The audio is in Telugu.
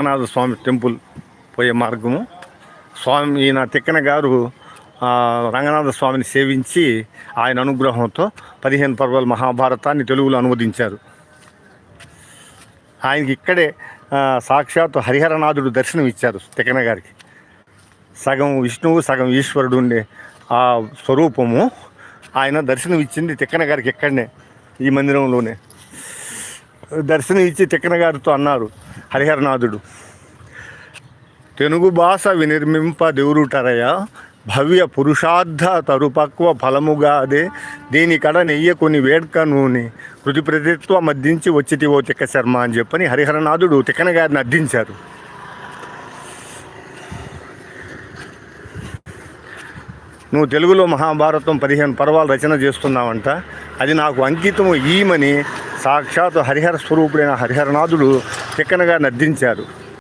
రంగనాథ స్వామి టెంపుల్ పోయే మార్గము. ఈయన తిక్కన గారు రంగనాథ స్వామిని సేవించి ఆయన అనుగ్రహంతో 15 పర్వాల మహాభారతాన్ని తెలుగులో అనువదించారు. ఆయనకి ఇక్కడే సాక్షాత్ హరిహరనాథుడు దర్శనం ఇచ్చారు తిక్కన గారికి. సగం విష్ణువు సగం ఈశ్వరుడు ఉండే ఆ స్వరూపము ఆయన దర్శనం ఇచ్చింది తిక్కన గారికి ఇక్కడనే, ఈ మందిరంలోనే దర్శనం ఇచ్చి తిక్కన గారితో అన్నారు హరిహరనాథుడు, తెనుగు భాష వినిర్మింప దేవురుటరయ భవ్య పురుషార్థ తరుపక్వ ఫలముగాదే దీని కడ నెయ్య కొన్ని వేడ్క నూనె కృతి ప్రతిత్వ మద్దించి వచ్చితివో తిక్క శర్మ అని చెప్పని హరిహరనాథుడు తిక్కన గారిని అర్థించారు. నువ్వు తెలుగులో మహాభారతం 15 పర్వాలు రచన చేస్తున్నావంట, అది నాకు అంకితము ఈమని సాక్షాత్ హరిహర స్వరూపుడైన హరిహరనాథుడు తిక్కన గారిని అర్థించారు.